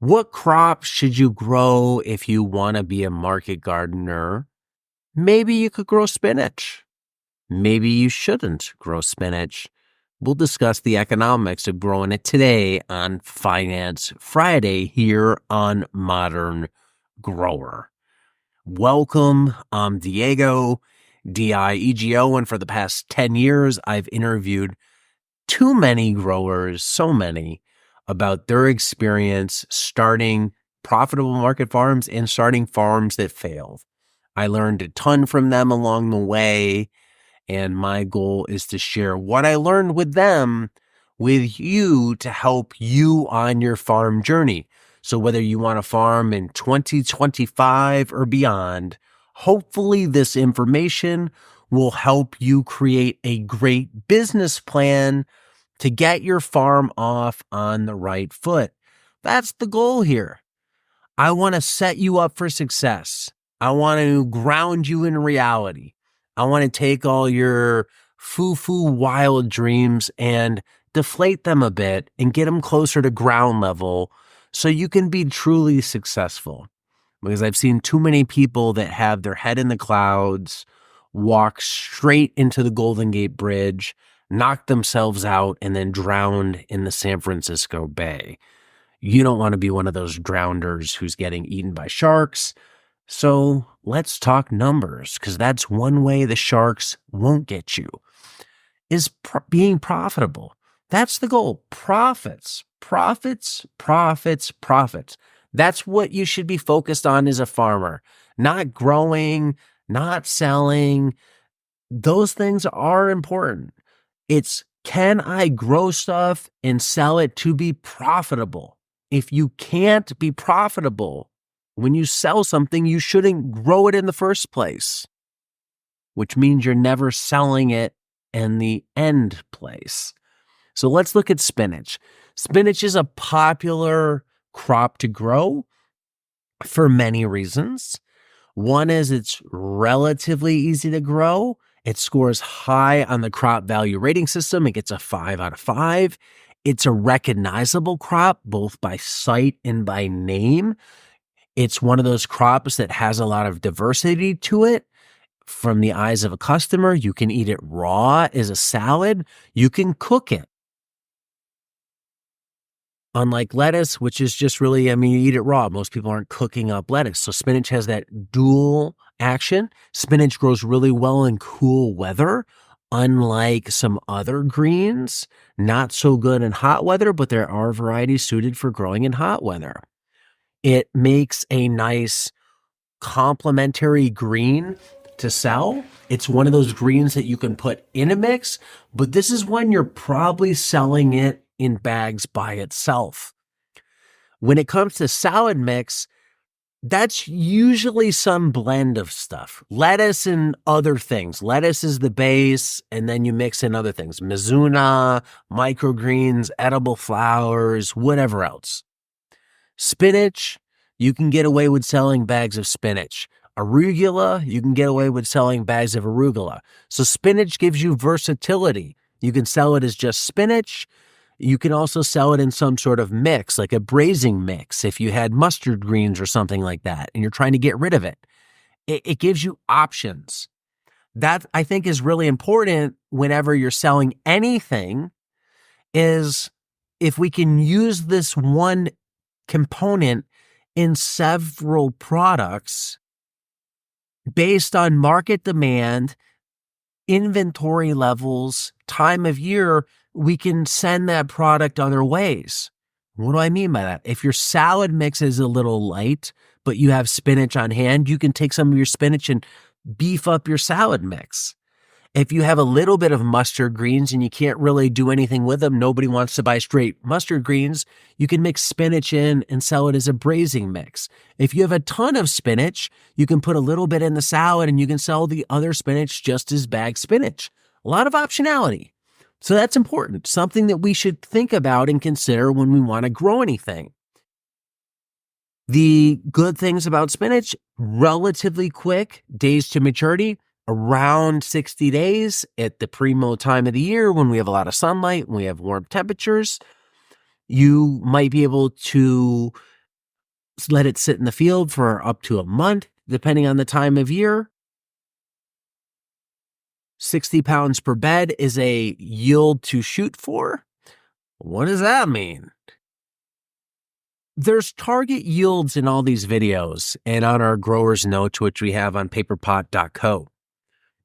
What crops should you grow if you want to be a market gardener? Maybe you could grow spinach. Maybe you shouldn't grow spinach. We'll discuss the economics of growing it today on Finance Friday here on Modern Grower. Welcome. I'm Diego, D-I-E-G-O, and for the past 10 years, I've interviewed too many growers, so many, about their experience starting profitable market farms and starting farms that failed. I learned a ton from them along the way, and my goal is to share what I learned with them with you to help you on your farm journey. So whether you want to farm in 2025 or beyond, hopefully this information will help you create a great business plan to get your farm off on the right foot. That's the goal here. I want to set you up for success. I want to ground you in reality. I want to take all your foo-foo wild dreams and deflate them a bit and get them closer to ground level so you can be truly successful. Because I've seen too many people that have their head in the clouds, walk straight into the Golden Gate Bridge, knock themselves out, and then drowned in the San Francisco Bay. You don't want to be one of those drowners who's getting eaten by sharks. So let's talk numbers, because that's one way the sharks won't get you, is being profitable. That's the goal. Profits, profits, profits, profits. That's what you should be focused on as a farmer, not growing, not selling. Those things are important. It's, can I grow stuff and sell it to be profitable? If you can't be profitable when you sell something, you shouldn't grow it in the first place, which means you're never selling it in the end place. So let's look at spinach. Spinach is a popular crop to grow for many reasons. One is it's relatively easy to grow. It scores high on the crop value rating system. It gets a 5 out of 5. It's a recognizable crop, both by sight and by name. It's one of those crops that has a lot of diversity to it. From the eyes of a customer, you can eat it raw as a salad. You can cook it. Unlike lettuce, which is just really, you eat it raw. Most people aren't cooking up lettuce. So spinach has that dual action. Spinach grows really well in cool weather, unlike some other greens. Not so good in hot weather, but there are varieties suited for growing in hot weather. It makes a nice complementary green to sell. It's one of those greens that you can put in a mix, but this is when you're probably selling it in bags by itself. When it comes to salad mix, that's usually some blend of stuff. Lettuce and other things. Lettuce is the base, and then you mix in other things. Mizuna, microgreens, edible flowers, whatever else. Spinach, you can get away with selling bags of spinach. Arugula, you can get away with selling bags of arugula. So spinach gives you versatility. You can sell it as just spinach. You can also sell it in some sort of mix, like a braising mix, if you had mustard greens or something like that, and you're trying to get rid of it. It gives you options. That, I think, is really important whenever you're selling anything, is if we can use this one component in several products based on market demand, inventory levels, time of year, we can send that product other ways. What do I mean by that? If your salad mix is a little light, but you have spinach on hand, you can take some of your spinach and beef up your salad mix. If you have a little bit of mustard greens and you can't really do anything with them, nobody wants to buy straight mustard greens, you can mix spinach in and sell it as a braising mix. If you have a ton of spinach, you can put a little bit in the salad and you can sell the other spinach just as bagged spinach. A lot of optionality. So that's important, something that we should think about and consider when we want to grow anything. The good things about spinach, relatively quick, days to maturity, around 60 days at the primo time of the year when we have a lot of sunlight, when we have warm temperatures. You might be able to let it sit in the field for up to a month, depending on the time of year. 60 pounds per bed is a yield to shoot for. What does that mean? There's target yields in all these videos and on our growers notes, which we have on paperpot.co.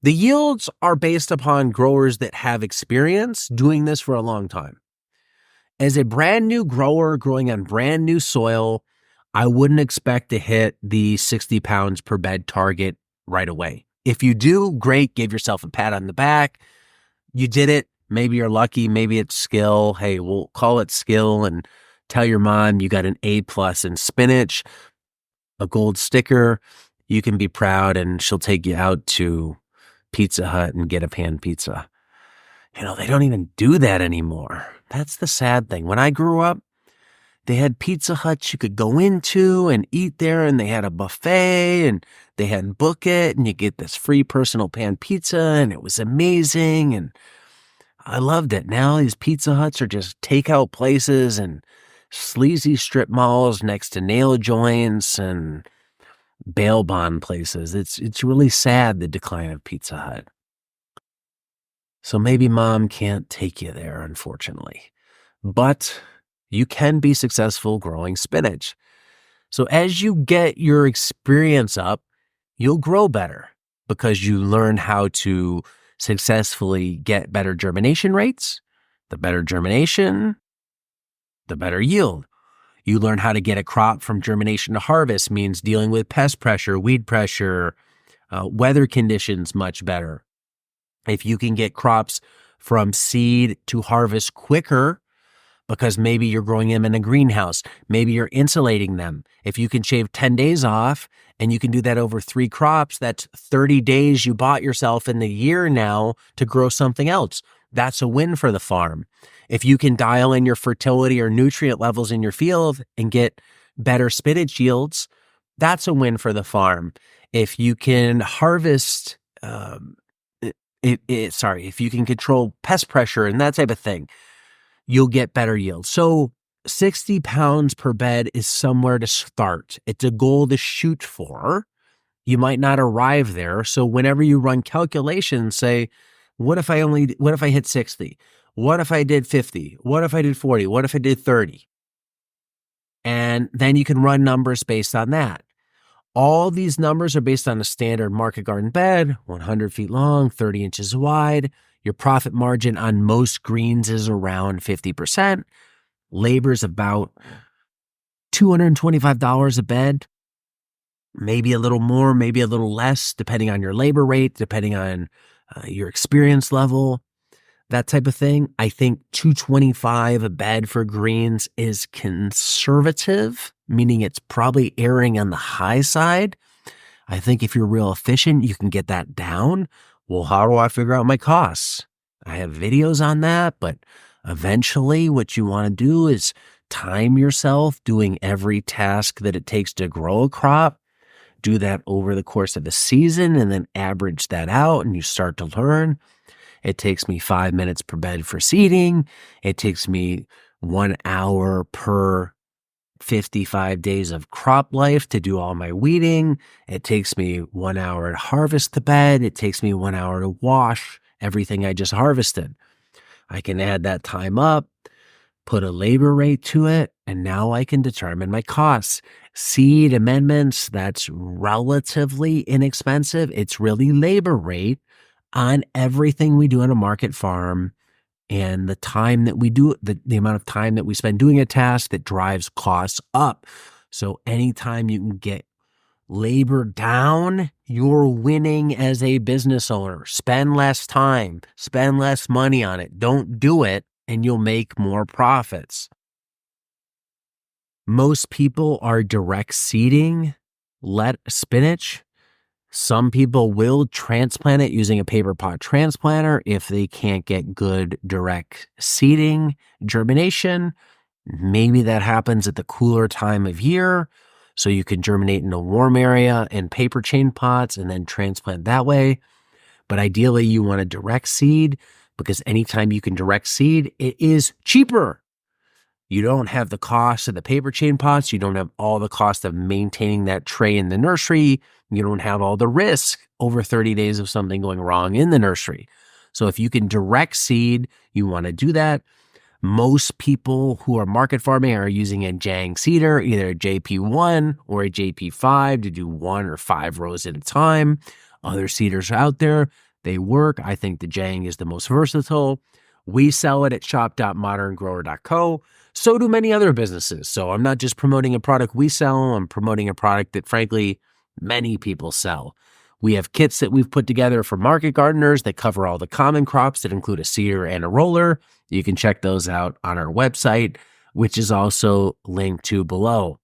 The yields are based upon growers that have experience doing this for a long time. As a brand new grower growing on brand new soil, I wouldn't expect to hit the 60 pounds per bed target right away. If you do, great, give yourself a pat on the back. You did it. Maybe you're lucky. Maybe it's skill. Hey, we'll call it skill and tell your mom you got an A+ in spinach, a gold sticker. You can be proud and she'll take you out to Pizza Hut and get a pan pizza. They don't even do that anymore. That's the sad thing. When I grew up, they had Pizza Huts you could go into and eat there, and they had a buffet, and they had Book It, and you get this free personal pan pizza, and it was amazing, and I loved it. Now these Pizza Huts are just takeout places and sleazy strip malls next to nail joints and bail bond places. It's really sad, the decline of Pizza Hut. So maybe mom can't take you there, unfortunately. But you can be successful growing spinach. So as you get your experience up, you'll grow better because you learn how to successfully get better germination rates. The better germination, the better yield. You learn how to get a crop from germination to harvest, means dealing with pest pressure, weed pressure, weather conditions much better. If you can get crops from seed to harvest quicker, because maybe you're growing them in a greenhouse, maybe you're insulating them. If you can shave 10 days off and you can do that over 3 crops, that's 30 days you bought yourself in the year now to grow something else. That's a win for the farm. If you can dial in your fertility or nutrient levels in your field and get better spinach yields, that's a win for the farm. If you can harvest, if you can control pest pressure and that type of thing, you'll get better yield. So 60 pounds per bed is somewhere to start. It's a goal to shoot for. You might not arrive there. So whenever you run calculations, say, what if I hit 60? What if I did 50? What if I did 40? What if I did 30? And then you can run numbers based on that. All these numbers are based on a standard market garden bed, 100 feet long, 30 inches wide. Your profit margin on most greens is around 50%. Labor's about $225 a bed, maybe a little more, maybe a little less, depending on your labor rate, depending on your experience level, that type of thing. I think $225 a bed for greens is conservative, meaning it's probably erring on the high side. I think if you're real efficient, you can get that down. Well, how do I figure out my costs? I have videos on that, but eventually what you want to do is time yourself doing every task that it takes to grow a crop. Do that over the course of a season and then average that out, and you start to learn. It takes me 5 minutes per bed for seeding. It takes me 1 hour per 55 days of crop life to do all my weeding. It takes me 1 hour to harvest the bed. It takes me 1 hour to wash everything I just harvested. I can add that time up, put a labor rate to it, and now I can determine my costs. Seed amendments, that's relatively inexpensive. It's really labor rate on everything we do on a market farm and the time that we do, the amount of time that we spend doing a task that drives costs up. So anytime you can get labor down, you're winning as a business owner. Spend less time, spend less money on it. Don't do it, and you'll make more profits. Most people are direct seeding spinach. Some people will transplant it using a paper pot transplanter if they can't get good direct seeding germination. Maybe that happens at the cooler time of year, so you can germinate in a warm area in paper chain pots and then transplant that way. But ideally, you want to direct seed, because anytime you can direct seed, it is cheaper. You don't have the cost of the paper chain pots. You don't have all the cost of maintaining that tray in the nursery. You don't have all the risk over 30 days of something going wrong in the nursery. So if you can direct seed, you want to do that. Most people who are market farming are using a Jang seeder, either a JP1 or a JP5 to do 1 or 5 rows at a time. Other seeders are out there. They work. I think the Jang is the most versatile. We sell it at shop.moderngrower.co. So do many other businesses. So I'm not just promoting a product we sell. I'm promoting a product that, frankly, many people sell. We have kits that we've put together for market gardeners that cover all the common crops that include a seeder and a roller. You can check those out on our website, which is also linked to below.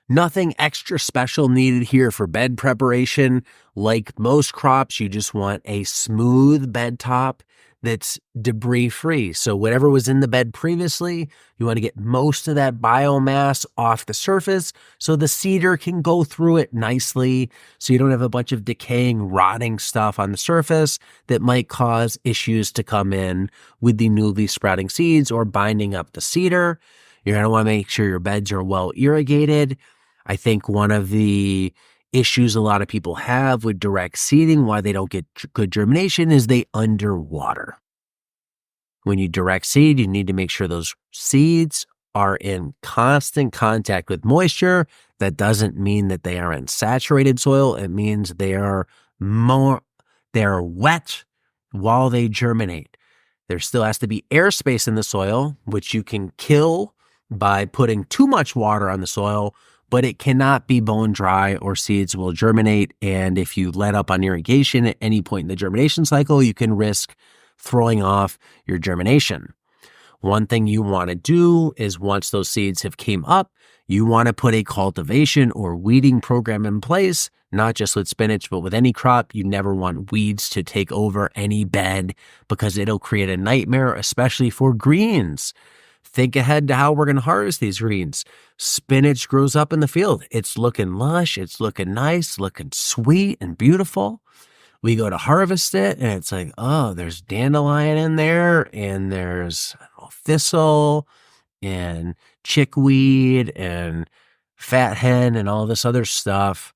Nothing extra special needed here for bed preparation. Like most crops, you just want a smooth bed top that's debris free. So whatever was in the bed previously, you want to get most of that biomass off the surface so the seeder can go through it nicely, so you don't have a bunch of decaying, rotting stuff on the surface that might cause issues to come in with the newly sprouting seeds or binding up the seeder. You're going to want to make sure your beds are well irrigated. I think one of the issues a lot of people have with direct seeding, why they don't get good germination, is they underwater. When you direct seed, you need to make sure those seeds are in constant contact with moisture. That doesn't mean that they are in saturated soil. It means they are wet while they germinate. There still has to be airspace in the soil, which you can kill by putting too much water on the soil, but it cannot be bone dry or seeds will germinate. And if you let up on irrigation at any point in the germination cycle, you can risk throwing off your germination. One thing you want to do is once those seeds have came up, you want to put a cultivation or weeding program in place, not just with spinach, but with any crop. You never want weeds to take over any bed because it'll create a nightmare, especially for greens. Think ahead to how we're going to harvest these greens. Spinach grows up in the field. It's looking lush. It's looking nice, looking sweet and beautiful. We go to harvest it and it's like, oh, there's dandelion in there and there's thistle and chickweed and fat hen and all this other stuff.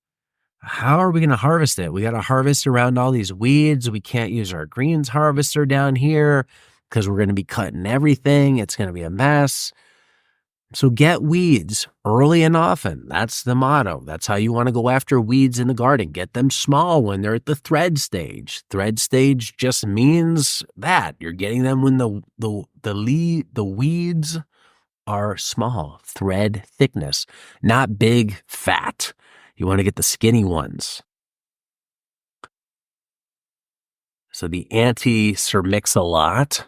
How are we going to harvest it? We got to harvest around all these weeds. We can't use our greens harvester down here because we're going to be cutting everything. It's going to be a mess. So get weeds early and often. That's the motto. That's how you want to go after weeds in the garden. Get them small when they're at the thread stage. Thread stage just means that you're getting them when the weeds are small, thread thickness, not big, fat. You want to get the skinny ones. So the anti-Sir Mix-a-Lot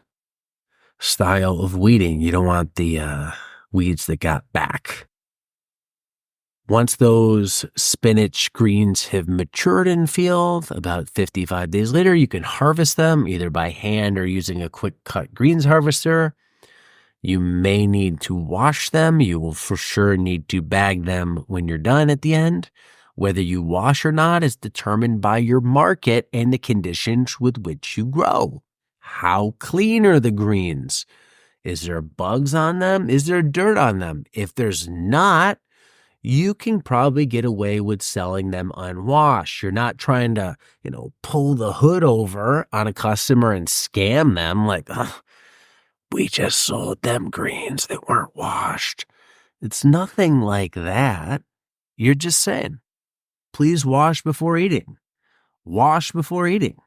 style of weeding, you don't want the weeds that got back. Once those spinach greens have matured in field, about 55 days later, you can harvest them either by hand or using a quick cut greens harvester. You may need to wash them. You will for sure need to bag them when you're done at the end. Whether you wash or not is determined by your market and the conditions with which you grow. How clean are the greens? Is there bugs on them? Is there dirt on them? If there's not, you can probably get away with selling them unwashed. You're not trying to, pull the hood over on a customer and scam them like, we just sold them greens that weren't washed. It's nothing like that. You're just saying, please wash before eating. Wash before eating.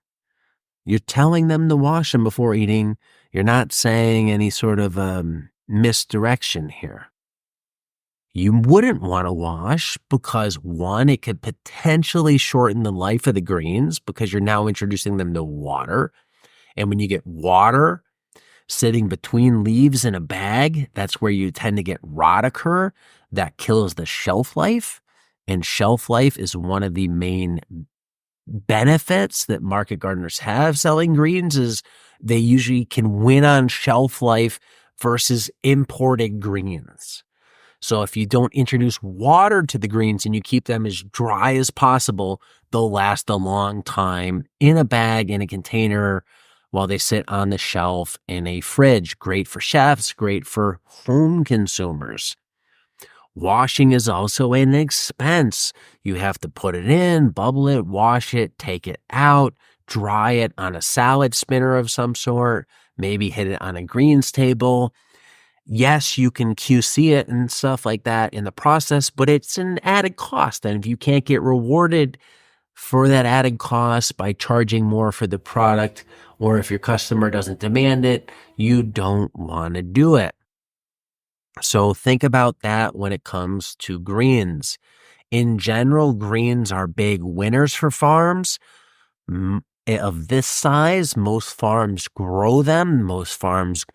You're telling them to wash them before eating. You're not saying any sort of misdirection here. You wouldn't want to wash because, one, it could potentially shorten the life of the greens because you're now introducing them to water. And when you get water sitting between leaves in a bag, that's where you tend to get rot occur. That kills the shelf life. And shelf life is one of the main benefits that market gardeners have selling greens is they usually can win on shelf life versus imported greens. So if you don't introduce water to the greens and you keep them as dry as possible, they'll last a long time in a bag, in a container, while they sit on the shelf in a fridge. Great for chefs, great for home consumers. Washing is also an expense. You have to put it in, bubble it, wash it, take it out, dry it on a salad spinner of some sort, maybe hit it on a greens table. Yes, you can QC it and stuff like that in the process, but it's an added cost. And if you can't get rewarded for that added cost by charging more for the product, or if your customer doesn't demand it, you don't want to do it. So think about that when it comes to greens. In general, greens are big winners for farms. Of this size, most farms grow them. Most farms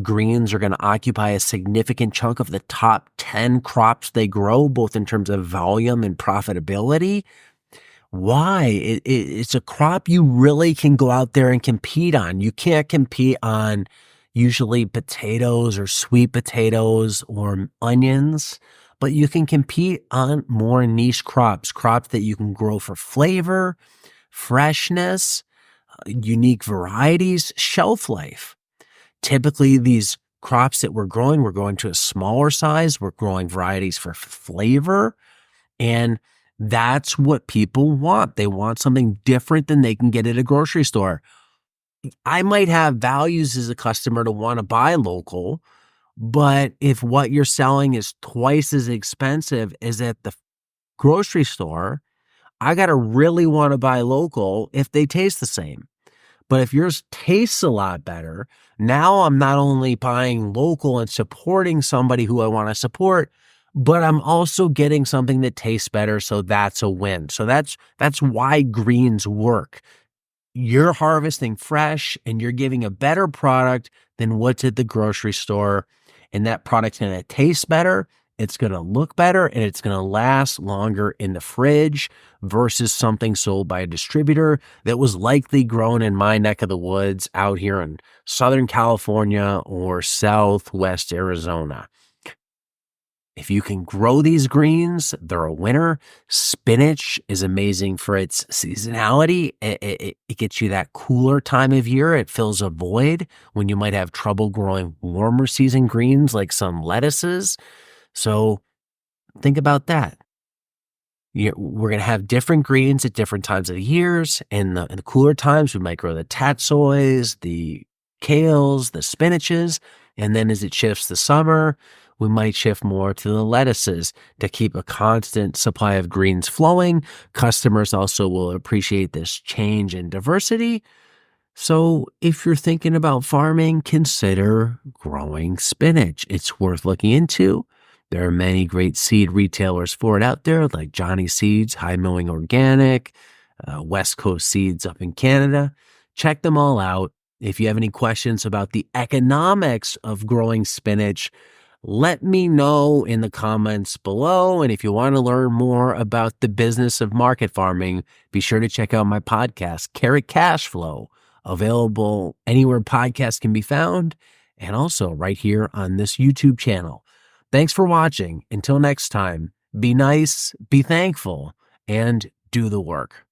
greens are going to occupy a significant chunk of the top 10 crops they grow, both in terms of volume and profitability. Why? It's a crop you really can go out there and compete on. You can't compete on usually potatoes or sweet potatoes or onions, but you can compete on more niche crops that you can grow for flavor, freshness, unique varieties, shelf life. Typically, these crops that we're growing to a smaller size. We're growing varieties for flavor, and that's what people want. They want something different than they can get at a grocery store. I might have values as a customer to want to buy local, but if what you're selling is twice as expensive as at the grocery store, I got to really want to buy local if they taste the same. But if yours tastes a lot better, now I'm not only buying local and supporting somebody who I want to support, but I'm also getting something that tastes better. So that's a win. So that's why greens work. You're harvesting fresh and you're giving a better product than what's at the grocery store. And that product's going to taste better. It's going to look better, and it's going to last longer in the fridge versus something sold by a distributor that was likely grown in my neck of the woods out here in Southern California or Southwest Arizona. If you can grow these greens, they're a winner. Spinach is amazing for its seasonality. It gets you that cooler time of year. It fills a void when you might have trouble growing warmer season greens like some lettuces. So think about that. We're going to have different greens at different times of the years. In the cooler times, we might grow the tatsoys, the kales, the spinaches. And then as it shifts to summer, we might shift more to the lettuces to keep a constant supply of greens flowing. Customers also will appreciate this change in diversity. So if you're thinking about farming, consider growing spinach. It's worth looking into. There are many great seed retailers for it out there, like Johnny Seeds, High Mowing Organic, West Coast Seeds up in Canada. Check them all out. If you have any questions about the economics of growing spinach, let me know in the comments below. And if you want to learn more about the business of market farming, be sure to check out my podcast, Carrot Cash Flow, available anywhere podcasts can be found, and also right here on this YouTube channel. Thanks for watching. Until next time, be nice, be thankful, and do the work.